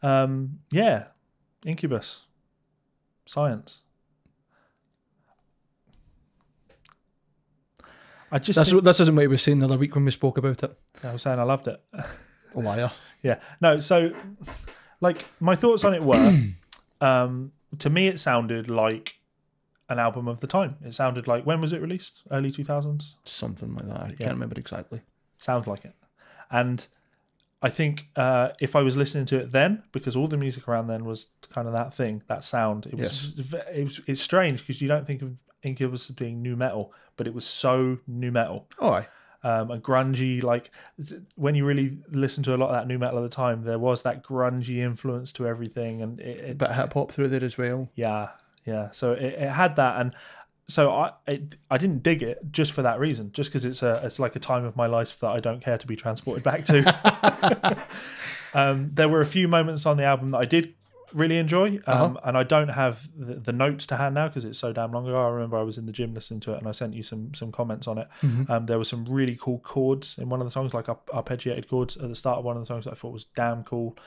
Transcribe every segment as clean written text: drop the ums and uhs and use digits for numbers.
Yeah, Incubus, Science. This isn't what he was saying the other week when we spoke about it. I was saying I loved it. Liar. Yeah. No, so like my thoughts on it were, to me it sounded like an album of the time. It sounded like, when was it released? Early 2000s? Something like that. I can't remember exactly. Sounds like it. And I think if I was listening to it then, because all the music around then was kind of that thing, that sound, it's strange because you don't think of Incubus as being new metal, but it was so new metal. Oh, aye. And grungy, like when you really listen to a lot of that new metal at the time, there was that grungy influence to everything, and a bit of hip hop through there as well. Yeah. So it had that, and so I didn't dig it just for that reason, just because it's like a time of my life that I don't care to be transported back to. There were a few moments on the album that I did really enjoy, and I don't have the notes to hand now because it's so damn long ago. I remember I was in the gym listening to it, and I sent you some comments on it. There were some really cool chords in one of the songs, like arpeggiated chords at the start of one of the songs that I thought was damn cool.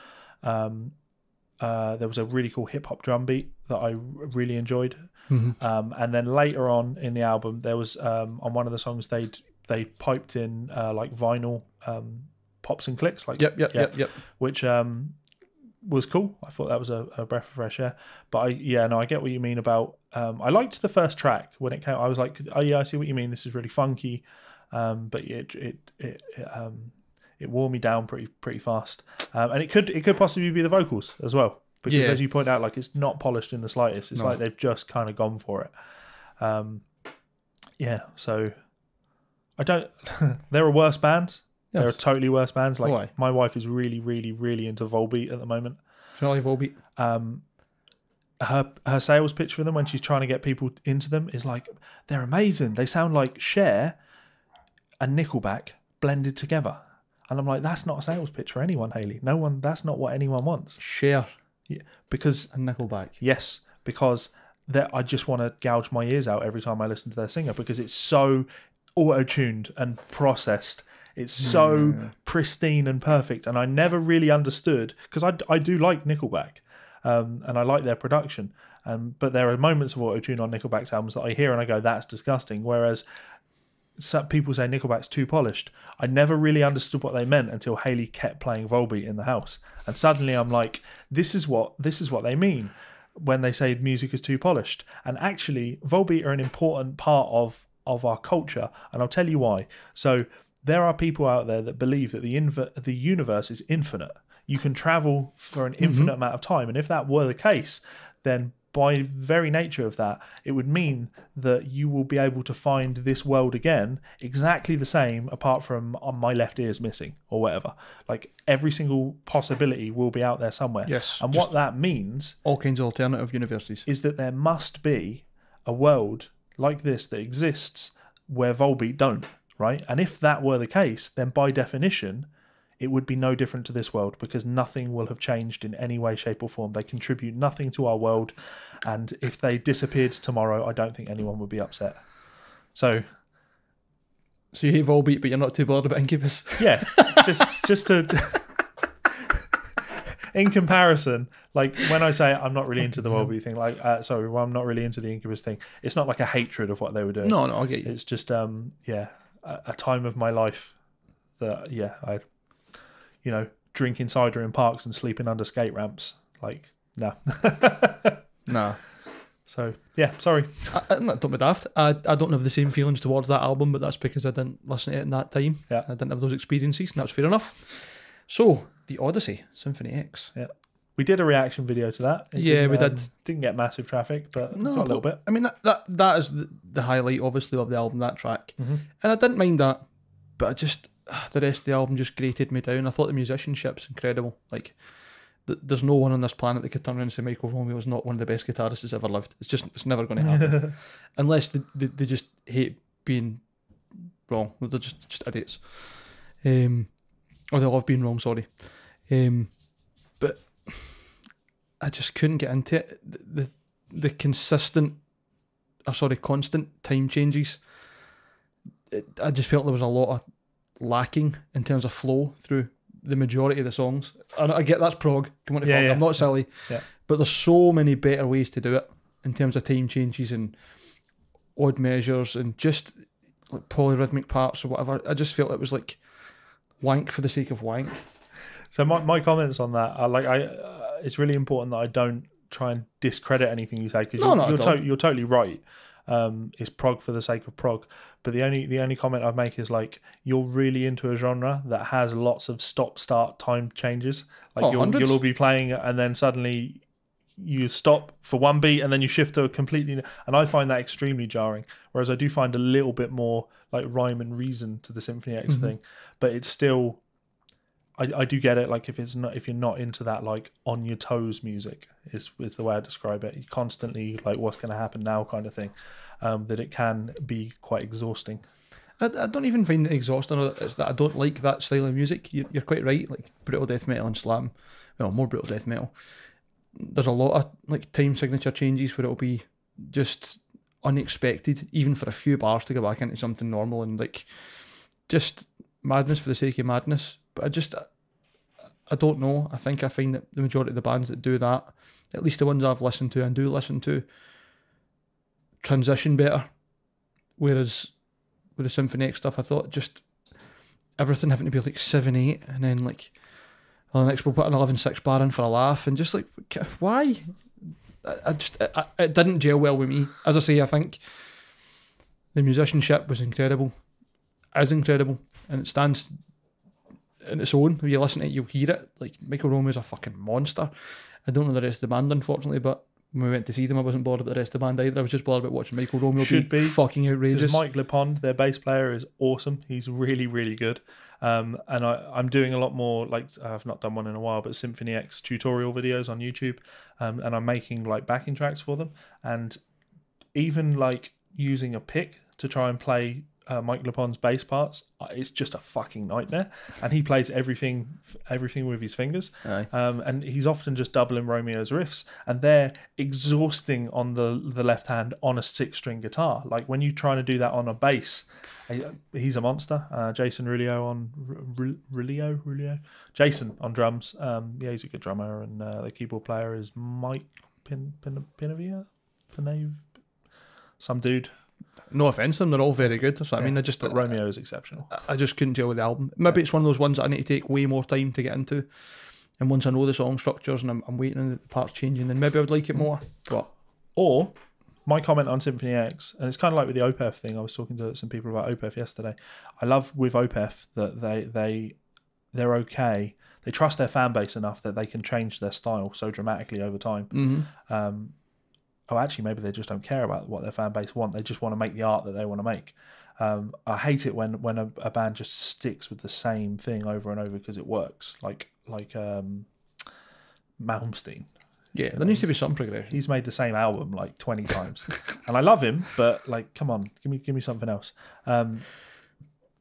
There was a really cool hip hop drum beat that I really enjoyed. And then later on in the album, there was on one of the songs they piped in like vinyl pops and clicks, like yep, which was cool. I thought that was a breath of fresh air. But I get what you mean about. I liked the first track when it came. I was like, oh yeah, I see what you mean. This is really funky, but it wore me down pretty fast. And it could possibly be the vocals as well, because as you point out, like it's not polished in the slightest. It's like they've just kind of gone for it. So I don't. There are worse bands. Yes. There are totally worse bands. Like my wife is really, really, really into Volbeat at the moment. Do you like Volbeat? Her sales pitch for them when she's trying to get people into them is like, they're amazing. They sound like Cher and Nickelback blended together. And I'm like, that's not a sales pitch for anyone, Hayley. No one. That's not what anyone wants. Cher. Yeah, because and Nickelback. Yes, because I just want to gouge my ears out every time I listen to their singer, because it's so auto-tuned and processed. It's so pristine and perfect, and I never really understood, because I do like Nickelback, and I like their production, but there are moments of auto-tune on Nickelback's albums that I hear and I go, that's disgusting, whereas some people say Nickelback's too polished. I never really understood what they meant until Hayley kept playing Volbeat in the house, and suddenly I'm like, this is what they mean when they say music is too polished. And actually, Volbeat are an important part of our culture, and I'll tell you why. So there are people out there that believe that the universe is infinite. You can travel for an infinite amount of time. And if that were the case, then by very nature of that, it would mean that you will be able to find this world again exactly the same, apart from my left ear's missing or whatever. Like every single possibility will be out there somewhere. Yes. And what that means, all kinds of alternative universes, is that there must be a world like this that exists where Volbeat don't. Right? And if that were the case, then by definition, it would be no different to this world, because nothing will have changed in any way, shape or form. They contribute nothing to our world. And if they disappeared tomorrow, I don't think anyone would be upset. So you hate Volbeat, but you're not too bothered about Incubus? Yeah. just to... In comparison, like when I say I'm not really into the Volbeat thing, I'm not really into the Incubus thing, it's not like a hatred of what they were doing. No, I get you. It's just, a time of my life that I drinking cider in parks and sleeping under skate ramps, like nah. So sorry. Don't be daft. I don't have the same feelings towards that album, but that's because I didn't listen to it in that time. I didn't have those experiences, and that's fair enough. So the Odyssey, Symphony X. Yeah, we did a reaction video to that. We did. Didn't get massive traffic, but got a little bit. I mean, that is the highlight, obviously, of the album, that track. And I didn't mind that, but I just, the rest of the album just grated me down. I thought the musicianship's incredible. Like, there's no one on this planet that could turn around and say Michael Romeo is not one of the best guitarists that's ever lived. It's never going to happen. Unless they just hate being wrong. They're just idiots. Or they love being wrong, sorry. But I just couldn't get into it. The constant time changes. I just felt there was a lot of lacking in terms of flow through the majority of the songs. And I get that's prog. Come on, I'm not silly. Yeah. But there's so many better ways to do it in terms of time changes and odd measures and just like polyrhythmic parts or whatever. I just felt it was like wank for the sake of wank. So my comments on that are like, it's really important that I don't try and discredit anything you say, because you're totally right. It's prog for the sake of prog. But the only comment I'd make is like, you're really into a genre that has lots of stop-start time changes. Like you'll all be playing and then suddenly you stop for one beat and then you shift to a completely, and I find that extremely jarring. Whereas I do find a little bit more like rhyme and reason to the Symphony X thing, but it's still, I do get it. Like if you're not into that like on your toes music is the way I describe it. You constantly like what's going to happen now kind of thing. That it can be quite exhausting. I don't even find it exhausting. It's that I don't like that style of music. You're quite right. Like brutal death metal and slam, well, more brutal death metal. There's a lot of like time signature changes where it'll be just unexpected, even for a few bars to go back into something normal, and like just madness for the sake of madness. But I don't know. I think I find that the majority of the bands that do that, at least the ones I've listened to and do listen to, transition better. Whereas with the Symphony X stuff, I thought just everything having to be like 7/8 and then like, well, the next we'll put an 11/6 bar in for a laugh, and just like, why? It didn't gel well with me. As I say, I think the musicianship was incredible, and it stands in its own. When you listen to it, you'll hear it. Like Michael Romeo's a fucking monster. I don't know the rest of the band, unfortunately, but when we went to see them, I wasn't bothered about the rest of the band either. I was just bothered about watching Michael Romeo be fucking outrageous. Mike LePond, their bass player, is awesome. He's really, really good. And I'm doing a lot more, like, I've not done one in a while, but Symphony X tutorial videos on YouTube. And I'm making like backing tracks for them. And even like using a pick to try and play Mike LePond's bass parts, it's just a fucking nightmare. And he plays everything with his fingers. And he's often just doubling Romeo's riffs, and they're exhausting on the left hand on a 6-string guitar. Like when you're trying to do that on a bass, he's a monster. Jason Rulio on Rulio. Jason on drums. Yeah, he's a good drummer, and the keyboard player is Mike Pinavia, some dude. No offence to them, they're all very good. That's what I mean. But Romeo is exceptional. I just couldn't deal with the album. Maybe it's one of those ones that I need to take way more time to get into. And once I know the song structures and I'm waiting on the parts changing, then maybe I would like it more. Or my comment on Symphony X, and it's kind of like with the Opeth thing. I was talking to some people about Opeth yesterday. I love with Opeth that they're okay. They trust their fan base enough that they can change their style so dramatically over time. Actually, maybe they just don't care about what their fan base want. They just want to make the art that they want to make. I hate it when a band just sticks with the same thing over and over because it works. Like Malmsteen. Yeah, there needs to be some progression. He's made the same album like 20 times, and I love him, but like, come on, give me something else.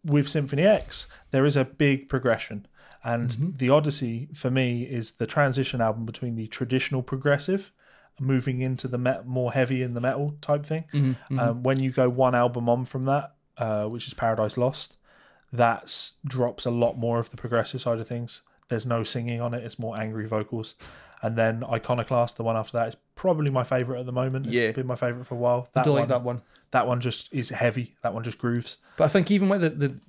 With Symphony X, there is a big progression, and the Odyssey for me is the transition album between the traditional progressive, moving into the more heavy in the metal type thing. When you go one album on from that, which is Paradise Lost, that drops a lot more of the progressive side of things. There's no singing on it. It's more angry vocals. And then Iconoclast, the one after that, is probably my favourite at the moment. It's been my favourite for a while. I do like that one. That one just is heavy. That one just grooves. But I think even with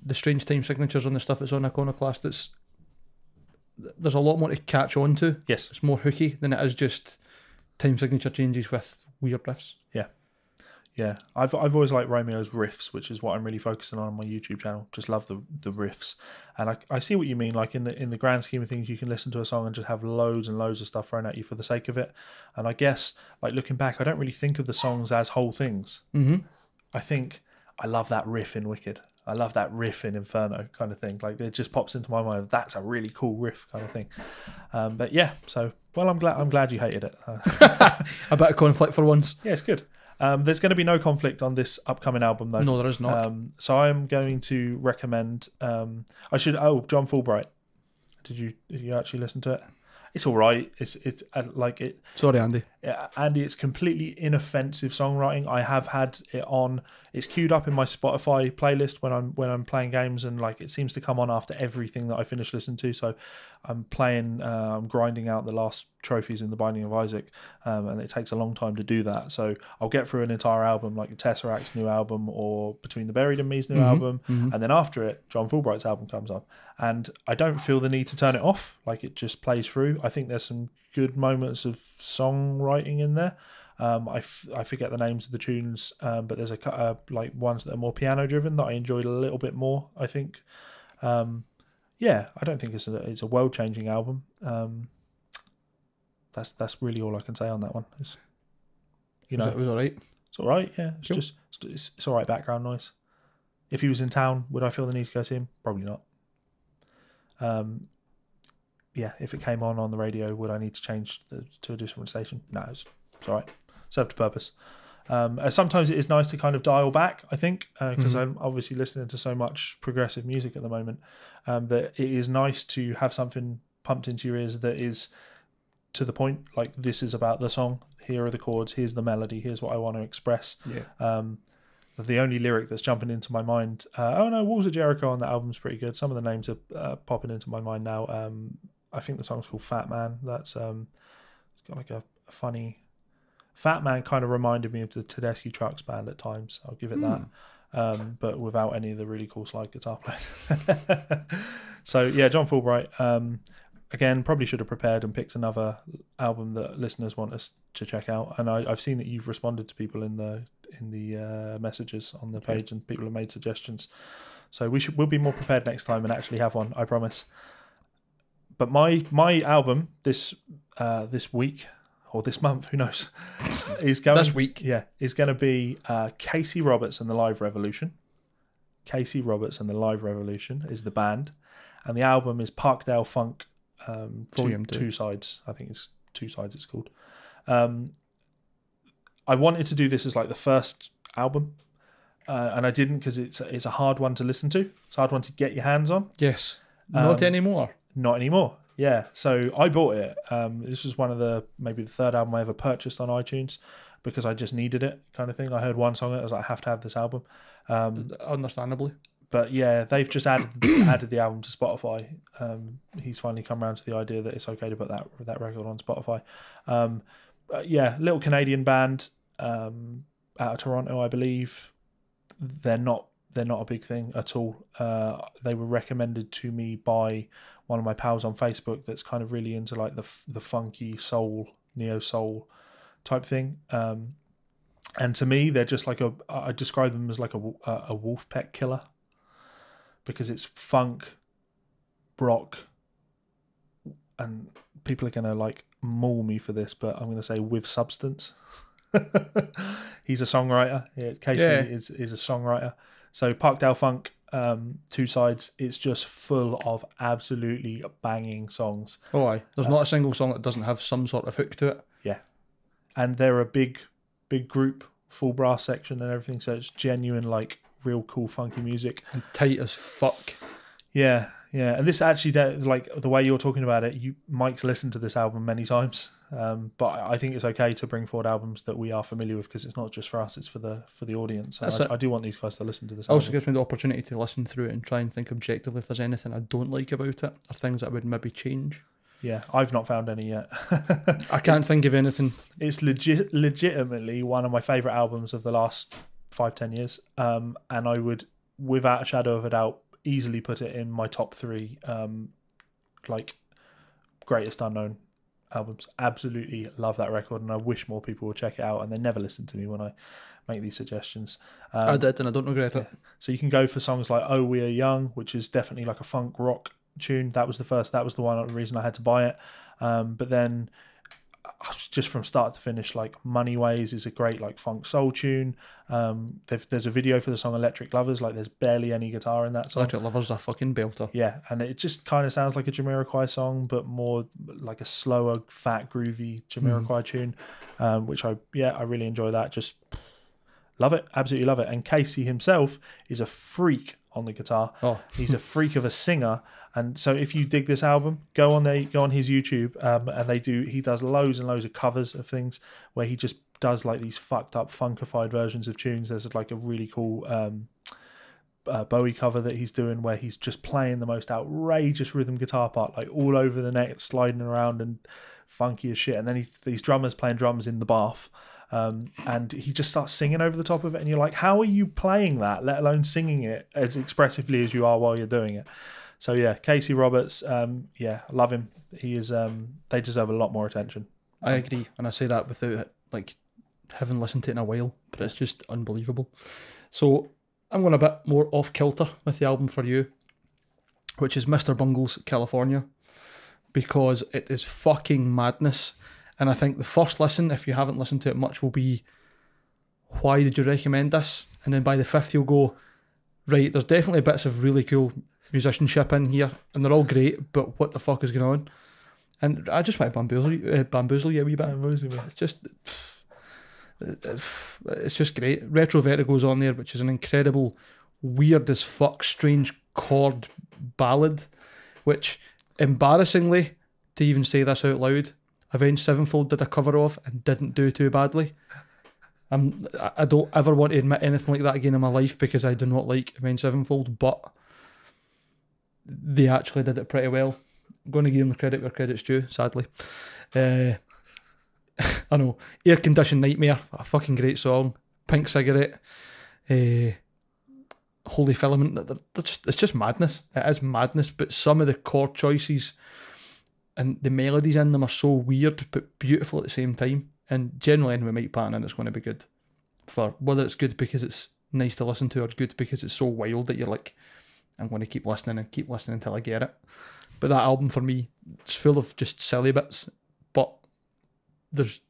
the strange time signatures on the stuff that's on Iconoclast, there's a lot more to catch on to. Yes. It's more hooky than it is just time signature changes with weird riffs. Yeah. I've always liked Romeo's riffs, which is what I'm really focusing on my YouTube channel. Just love the riffs, and I see what you mean. Like in the grand scheme of things, you can listen to a song and just have loads and loads of stuff thrown at you for the sake of it. And I guess like looking back, I don't really think of the songs as whole things. I think I love that riff in Wicked. I love that riff in Inferno kind of thing. Like it just pops into my mind. That's a really cool riff kind of thing. But yeah, so well, I'm glad you hated it. A bit of conflict for once. Yeah, it's good. There's going to be no conflict on this upcoming album though. No, there is not. So I'm going to recommend. John Fulbright. Did you actually listen to it? it's all right. It's like it. Sorry, Andy. Andy, it's completely inoffensive songwriting. I have had it on. It's queued up in my Spotify playlist when I'm playing games, and like it seems to come on after everything that I finish listening to. So I'm playing, I'm grinding out the last trophies in the Binding of Isaac, and it takes a long time to do that. So I'll get through an entire album, like Tesseract's new album or Between the Buried and Me's new album, and then after it, John Fulbright's album comes on, and I don't feel the need to turn it off. Like it just plays through. I think there's some good moments of songwriting in there. I forget the names of the tunes, but there's like ones that are more piano driven that I enjoyed a little bit more, I think. Yeah, I don't think it's a world changing album. That's really all I can say on that one. It's, It was all right. It's all right. Yeah, it's Cool. just it's all right background noise. If he was in town, would I feel the need to go see him? Probably not. Yeah, if it came on the radio, would I need to change to a different station? No, it's all right. Served a purpose. Sometimes it is nice to kind of dial back, I think, because I'm obviously listening to so much progressive music at the moment, that it is nice to have something pumped into your ears that is to the point. Like, this is about the song. Here are the chords. Here's the melody. Here's what I want to express. Yeah. The only lyric that's jumping into my mind, Walls of Jericho on that album's pretty good. Some of the names are popping into my mind now. I think the song's called Fat Man. That's it's got like a funny... Fat Man kind of reminded me of the Tedeschi Trucks band at times. I'll give it that. But without any of the really cool slide guitar players. So, yeah, John Fulbright. Again, probably should have prepared and picked another album that listeners want us to check out. And I've seen that you've responded to people in the messages on the page, and people have made suggestions. So we'll be more prepared next time and actually have one, I promise. But my album this week, or this month, who knows, is going this week. Yeah, is going to be Casey Roberts and the Live Revolution. Casey Roberts and the Live Revolution is the band, and the album is Parkdale Funk. Two sides. I think it's Two Sides. It's called. I wanted to do this as like the first album, and I didn't because it's a hard one to listen to. It's a hard one to get your hands on. Yes. Not anymore. Not anymore. Yeah. So I bought it. This was maybe the third album I ever purchased on iTunes because I just needed it, kind of thing. I heard one song, I was like, I have to have this album. Understandably. But yeah, they've just added the album to Spotify. He's finally come around to the idea that it's okay to put that record on Spotify. Yeah, little Canadian band out of Toronto, I believe. They're not a big thing at all. They were recommended to me by one of my pals on Facebook that's kind of really into like the funky soul, neo soul type thing. And to me, they're just like I describe them as like a Wolfpack killer, because it's funk, rock, and people are going to like maul me for this, but I'm going to say with substance. He's a songwriter. Yeah, Casey is a songwriter. So Parkdale Funk, Two Sides, it's just full of absolutely banging songs. Oh, aye. There's not a single song that doesn't have some sort of hook to it. Yeah. And they're a big group, full brass section and everything, so it's genuine, like, real cool funky music. And tight as fuck. Yeah. And this actually, like, the way you're talking about it, Mike's listened to this album many times, but I think it's okay to bring forward albums that we are familiar with, because it's not just for us, it's for the audience. I do want these guys to listen to this album. Also gives me the opportunity to listen through it and try and think objectively if there's anything I don't like about it, or things that I would maybe change. Yeah, I've not found any yet. I can't think of anything. It's legitimately one of my favourite albums of the last 5-10 years, and I would, without a shadow of a doubt, easily put it in my top 3 like greatest unknown albums. Absolutely love that record, and I wish more people would check it out, and they never listen to me when I make these suggestions. I did, and I don't regret it. So you can go for songs like Oh We Are Young, which is definitely like a funk rock tune. That was the reason I had to buy it. But then just from start to finish, like Money Ways is a great like funk soul tune. There's a video for the song Electric Lovers. Like, there's barely any guitar in that song. Electric Lovers is a fucking belter. Yeah, and it just kind of sounds like a Jamiroquai song, but more like a slower, fat, groovy Jamiroquai tune, which I really enjoy that. Just love it, absolutely love it. And Casey himself is a freak on the guitar. Oh. He's a freak of a singer. And so if you dig this album, go on his YouTube, and he does loads and loads of covers of things where he just does like these fucked up funkified versions of tunes. There's like a really cool Bowie cover that he's doing where he's just playing the most outrageous rhythm guitar part, like all over the neck, sliding around and funky as shit. And then these drummers playing drums in the bath. And he just starts singing over the top of it, and you're like, how are you playing that, let alone singing it as expressively as you are while you're doing it? So yeah, Casey Roberts, I love him. He is. They deserve a lot more attention. I agree, and I say that without like having listened to it in a while, but it's just unbelievable. So I'm going a bit more off kilter with the album for you, which is Mr. Bungle's California, because it is fucking madness. And I think the first listen, if you haven't listened to it much, will be, why did you recommend this? And then by the fifth, you'll go, right, there's definitely bits of really cool musicianship in here, and they're all great, but what the fuck is going on? And I just want to bamboozle you a wee bit. It's just great. Retro Vertigo's on there, which is an incredible, weird as fuck, strange chord ballad, which, embarrassingly, to even say this out loud, Avenged Sevenfold did a cover of and didn't do too badly. I don't ever want to admit anything like that again in my life, because I do not like Avenged Sevenfold, but they actually did it pretty well. I'm going to give them the credit where credit's due, sadly. I know. Air Conditioned Nightmare, a fucking great song. Pink Cigarette, Holy Filament, it's just madness. It is madness, but some of the chord choices and the melodies in them are so weird but beautiful at the same time. And generally, anyway, Mike Patton, it's going to be good. For whether it's good because it's nice to listen to, or good because it's so wild that you're like, I'm going to keep listening until I get it. But that album for me, it's full of just silly bits, but there's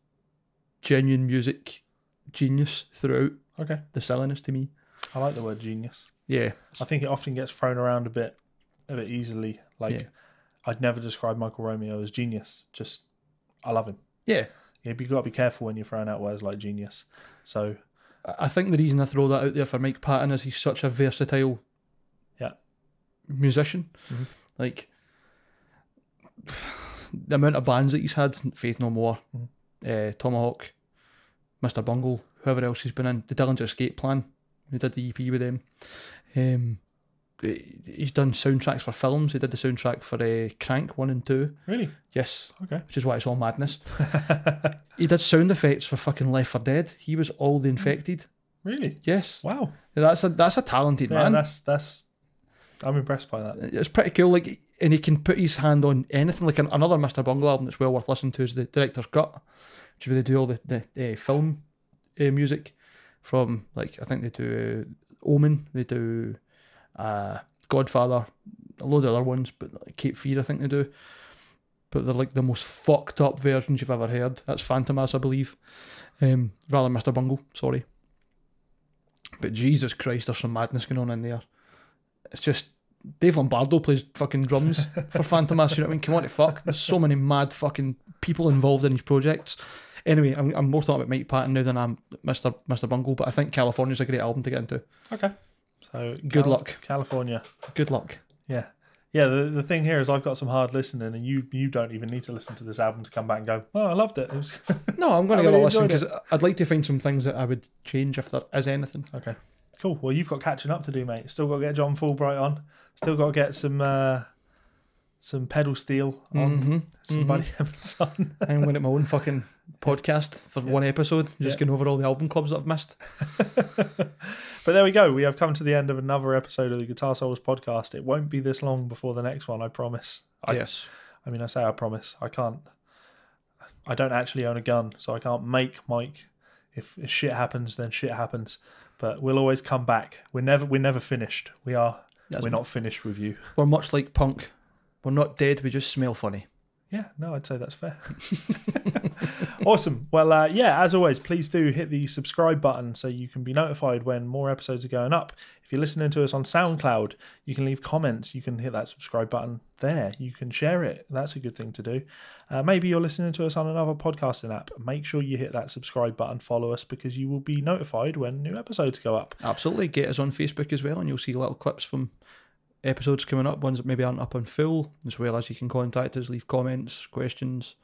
genuine music genius throughout. Okay. The silliness to me. I like the word genius. Yeah. I think it often gets thrown around a bit easily. Like, I'd never describe Michael Romeo as genius. Just, I love him. Yeah. Yeah, but you've got to be careful when you're throwing out words like genius. So I think the reason I throw that out there for Mike Patton is he's such a versatile musician. Mm-hmm. Like, the amount of bands that he's had, Faith No More, Tomahawk, Mr. Bungle, whoever else he's been in, the Dillinger Escape Plan, he did the EP with them. He's done soundtracks for films. He did the soundtrack for Crank 1 and 2. Really? Yes. Okay. Which is why it's all madness. He did sound effects for fucking Left 4 Dead. He was all the infected. Really? Yes. Wow. That's a talented man. That's I'm impressed by that. It's pretty cool. Like, and he can put his hand on anything. Like another Mr. Bungle album that's well worth listening to is the Director's Cut, which is where they do all the film music from, like, I think they do Omen, they do Godfather, a load of other ones, but like Cape Fear I think they do. But they're like the most fucked up versions you've ever heard. That's Phantomas, I believe. Rather Mr. Bungle, sorry. But Jesus Christ, there's some madness going on in there. It's just, Dave Lombardo plays fucking drums for Phantomas, you know what I mean? Come on to fuck. There's so many mad fucking people involved in these projects. Anyway, I'm more talking about Mike Patton now than I'm Mr. Bungle, but I think California's a great album to get into. Okay. So good luck. California. Good luck. Yeah. Yeah, the thing here is I've got some hard listening, and you don't even need to listen to this album to come back and go, oh, I loved it. No, I'm going to give it a listen, because I'd like to find some things that I would change if there is anything. Okay. Cool. Well, you've got catching up to do, mate. Still got to get John Fulbright on. Still got to get some pedal steel on. Somebody else on. I'm going to my own fucking podcast for one episode, just going over all the album clubs that I've missed. But there we go. We have come to the end of another episode of the Guitar Souls podcast. It won't be this long before the next one, I promise. Yes. I mean, I say I promise. I don't actually own a gun, so I can't make Mike. If shit happens, then shit happens. But we'll always come back. We're never finished. We're not finished with you. We're much like Punk. We're not dead, we just smell funny. Yeah, no, I'd say that's fair. Awesome. Well, as always, please do hit the subscribe button so you can be notified when more episodes are going up. If you're listening to us on SoundCloud, you can leave comments. You can hit that subscribe button there. You can share it. That's a good thing to do. Maybe you're listening to us on another podcasting app. Make sure you hit that subscribe button, follow us, because you will be notified when new episodes go up. Absolutely. Get us on Facebook as well, and you'll see little clips from episodes coming up, ones that maybe aren't up in full, as well as you can contact us, leave comments, questions,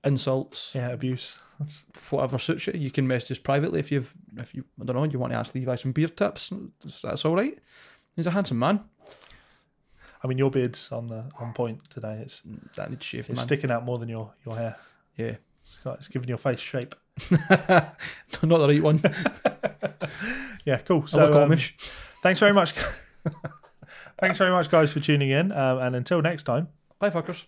insults, abuse. whatever suits you. You can message us privately if you I don't know, you want to ask Levi some beer tips. That's all right. He's a handsome man. I mean, your beard's on point today. That needs shaved, it's man. sticking out more than your hair. Yeah, it's giving your face shape. Not the right one. Yeah, cool. I look Amish. Thanks very much. Thanks very much, guys, for tuning in. And until next time. Bye, fuckers.